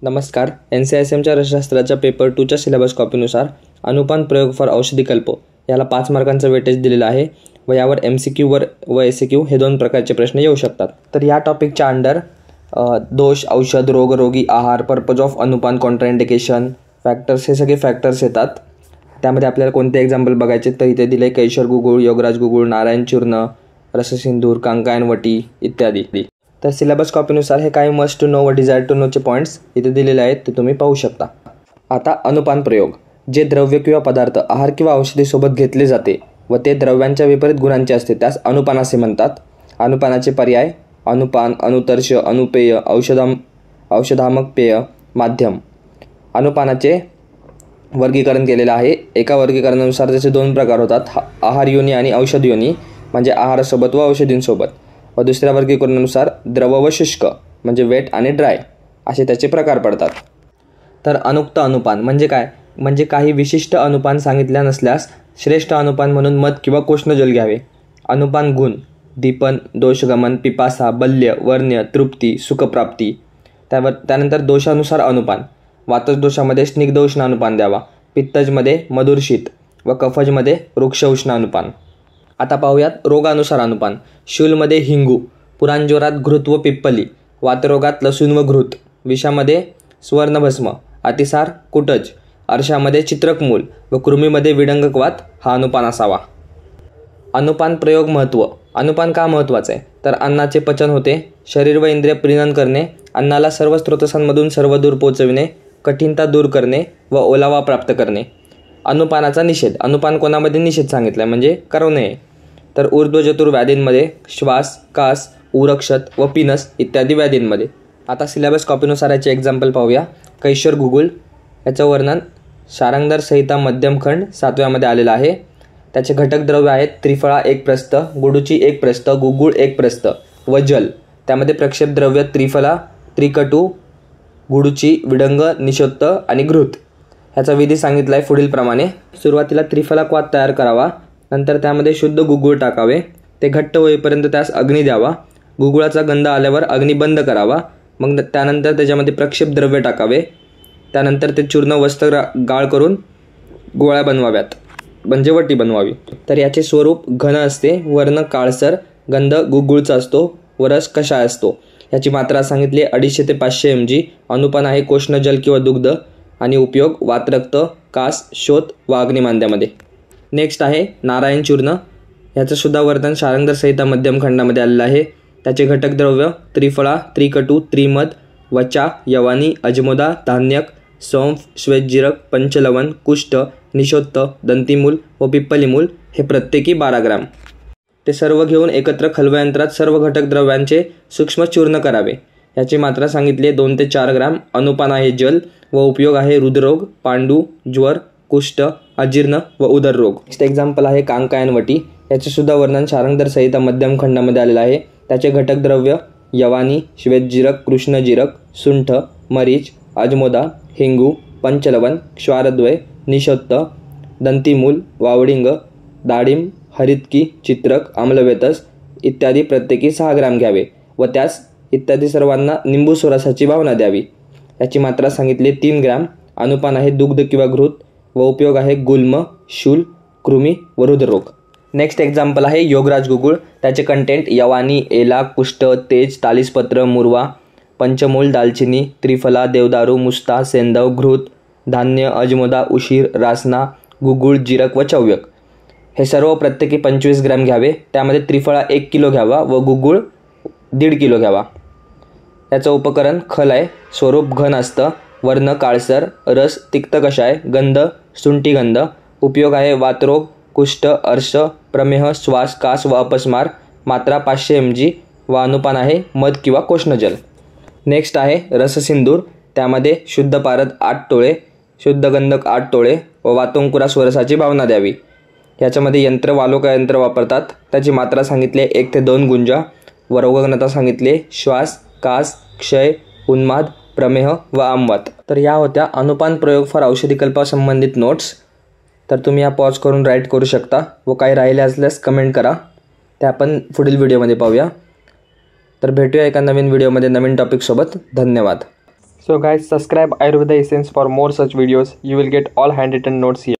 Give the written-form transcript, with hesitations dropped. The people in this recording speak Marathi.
नमस्कार. NCISMच्या रसशास्त्राच्या पेपर 2च्या सिलेबस कॉपीनुसार अनुपान प्रयोग फॉर औषधी कल्प याला 5 मार्कांचं वेटेज दिलेलं आहे व यावर MCQ व SAQ हे 2 प्रकारचे प्रश्न येऊ शकतात. तर या टॉपिकच्या अंडर दोष, औषध, रोग, रोगी, आहार, पर्पज ऑफ अनुपान, कॉन्ट्राइंडिकेशन, फॅक्टर्स हे सगळे फॅक्टर्स येतात. त्यामध्ये आपल्याला कोणते एक्झाम्पल बघायचे तर इथे दिले कैशोर गुगुळ, योगराज गुगुळ, नारायण चूर्ण, रससिंधूर, कांकायनवटी इत्यादी. तर सिलेबस कॉपीनुसार हे काही मस्ट टू नो व डिझायर टू नोचे पॉईंट्स इथे दिलेले आहेत ते तुम्ही पाहू शकता. आता अनुपान प्रयोग. जे द्रव्य किंवा पदार्थ आहार किंवा औषधीसोबत घेतले जाते व ते द्रव्यांच्या विपरीत गुणांचे असते त्यास अनुपान असे म्हणतात. अनुपानाचे पर्याय अनुपान, अनुतर्श, अनुपेय, औषधामक पेय, माध्यम. अनुपानाचे वर्गीकरण केलेलं आहे. एका वर्गीकरणानुसार त्याचे 2 प्रकार होतात, आहार योनी आणि औषध योनी म्हणजे आहारासोबत व औषधींसोबत. व दुसऱ्या वर्गीकरणानुसार द्रव व शुष्क म्हणजे वेट आणि ड्राय असे त्याचे प्रकार पडतात. तर अनुक्त अनुपान म्हणजे काय? म्हणजे काही विशिष्ट अनुपान सांगितल्या नसल्यास श्रेष्ठ अनुपान म्हणून मध किंवा कोष्णजल घ्यावे. अनुपान गुण दीपन, दोषगमन, पिपासा, बल्य, वर्ण्य, तृप्ती, सुखप्राप्ती. त्यानंतर दोषानुसार अनुपान. वातज दोषामध्ये स्निग्ध उष्ण अनुपान द्यावा, पित्तजमध्ये मधुर शीत व कफजमध्ये वृक्ष उष्ण अनुपान. आता पाहूयात रोगानुसार अनुपान. शूलमध्ये हिंगू, पुरांजोरात घृत व पिप्पली, वातरोगात लसूण व घृत, विषामध्ये स्वर्णभस्म, अतिसार कुटज, अर्शामध्ये चित्रकमूल व कृमीमध्ये विडंगकवात हा अनुपान असावा. अनुपान प्रयोग महत्त्व. अनुपान का महत्त्वाचं आहे तर अन्नाचे पचन होते, शरीर व इंद्रिय प्रीणन करणे, अन्नाला सर्व स्रोतसांमधून सर्व दूर पोचविणे, कठीणता दूर करणे व ओलावा प्राप्त करणे. अनुपानाचा निषेध. अनुपान कोणामध्ये निषेध सांगितला म्हणजे करू नये तर ऊर्ध्वजतुर व्याधींमध्ये, श्वास, कास, उरक्षत व पिनस इत्यादी व्याधींमध्ये. आता सिलेबस कॉपीनुसार याचे एक्झाम्पल पाहूया. कैशोर गुगुळ याचं वर्णन शारंगधर संहिता मध्यम खंड 7व्यामध्ये आलेलं आहे. त्याचे घटक द्रव्य आहेत त्रिफळा 1 प्रस्थ, गुडूची 1 प्रस्थ, गुगुळ 1 प्रस्थ व जल. त्यामध्ये प्रक्षेप द्रव्य त्रिफला, त्रिकटू, गुडूची, विडंग, निषोत्त आणि घृत. ह्याचा विधी सांगितला आहे पुढील प्रमाणे. सुरुवातीला त्रिफला क्वाथ तयार करावा, नंतर त्यामध्ये शुद्ध गुगुळ टाकावे, ते घट्ट होईपर्यंत त्यास अग्नी द्यावा, गुगुळाचा गंध आल्यावर अग्नी बंद करावा, मग त्यानंतर त्याच्यामध्ये प्रक्षेप द्रव्य टाकावे, त्यानंतर ते चूर्ण वस्त्र गाळ करून गोळ्या बनवाव्यात म्हणजे वटी बनवावी. तर याचे स्वरूप घन असते, वर्ण काळसर, गंध गुगुळचा असतो व रस कषाय असतो. याची मात्रा सांगितली 250 ते 500 mg. अनुपान आहे कोष्णजल किंवा दुग्ध आणि उपयोग वातरक्त, कास, शोथ व अग्निमांद्यामध्ये. नेक्स्ट आहे नारायण चूर्ण. याचं सुद्धा वर्णन शारंगधर संहिता मध्यम खंडामध्ये आलेलं आहे. त्याचे घटक द्रव्य त्रिफळा, त्रिकटू, त्रिमध, वचा, यवानी, अजमोदा, धान्यक, सौंफ, श्वेतजीरक, पंचलवण, कुष्ठ, निषोत्त, दंतीमूल व पिप्पलीमूल हे प्रत्येकी 12 ग्रॅम. ते सर्व घेऊन एकत्र खलवयंत्रात सर्व घटक द्रव्यांचे सूक्ष्म चूर्ण करावे. याची मात्रा सांगितली 2 ते 4 ग्रॅम. अनुपान आहे जल व उपयोग आहे हृदरोग, पांडू, ज्वर, कुष्ठ, अजीर्ण व उदररोग. नेक्स्ट एक्झाम्पल आहे कांकायनवटी. याचे सुद्धा वर्णन शारंगधर संहिता मध्यम खंडामध्ये आलेलं आहे. त्याचे घटक द्रव्य यवानी, श्वेतजीरक, कृष्णजीरक, सुंठ, मरीच, अजमोदा, हिंगू, पंचलवण, क्षारद्वय, निषोत्त, दंतीमूल, वावडिंग, डाळिंब, हरितकी, चित्रक, आम्लवेतस इत्यादी प्रत्येकी 6 ग्रॅम घ्यावे व त्यास इत्यादी सर्वांना निंबू स्वरसाची भावना द्यावी. याची मात्रा सांगितली 3 ग्रॅम. अनुपान आहे दुग्ध किंवा घृत व उपयोग आहे गुल्म, शूल, कृमी व हृदरोग. नेक्स्ट एक्झाम्पल आहे योगराज गुगुळ. त्याचे कंटेंट यवानी, एला, कुष्ठ, तेज, तालीसपत्र, मुरवा, पंचमूल, दालचिनी, त्रिफला, देवदारू, मुस्ता, सेंदव, घृत, धान्य, अजमोदा, उशीर, रासना, गुगुळ, जिरक व चव्यक हे सर्व प्रत्येकी 25 ग्रॅम घ्यावे. त्यामध्ये त्रिफळा 1 किलो घ्यावा व गुगुळ 1.5 किलो घ्यावा. याचं उपकरण खल आहे, स्वरूप घन असतं, वर्ण काळसर, रस तिक्त कषाय, गंध सुंठीगंध, उपयोग आहे वातरोग, कुष्ठ, अर्श, प्रमेह, श्वास, कास व अपस्मार. मात्रा 500 mg व अनुपान आहे मध किंवा कोष्णजल. नेक्स्ट आहे रससिंधूर. त्यामध्ये शुद्ध पारद 8 तोळे, शुद्ध गंधक 8 तोळे व वातोंकुरा स्वरसाची भावना द्यावी. याच्यामध्ये यंत्र वालोका यंत्र वापरतात. त्याची मात्रा सांगितली 1 ते 2 गुंजा व रोगघनता सांगितले श्वास, कास, क्षय, उन्माद, प्रमेह व आमवात. तर या होत्या अनुपान प्रयोग फॉर औषधी कल्पासंबंधित नोट्स. तर तुम्ही या पॉज करून राईट करू शकता व काही राहिले असल्यास कमेंट करा, ते आपण पुढील व्हिडिओमध्ये पाहूया. तर भेटूया एका नवीन व्हिडिओमध्ये नवीन टॉपिकसोबत. धन्यवाद. So guys, subscribe Ayurveda Essence for more such videos. You will get all handwritten notes here.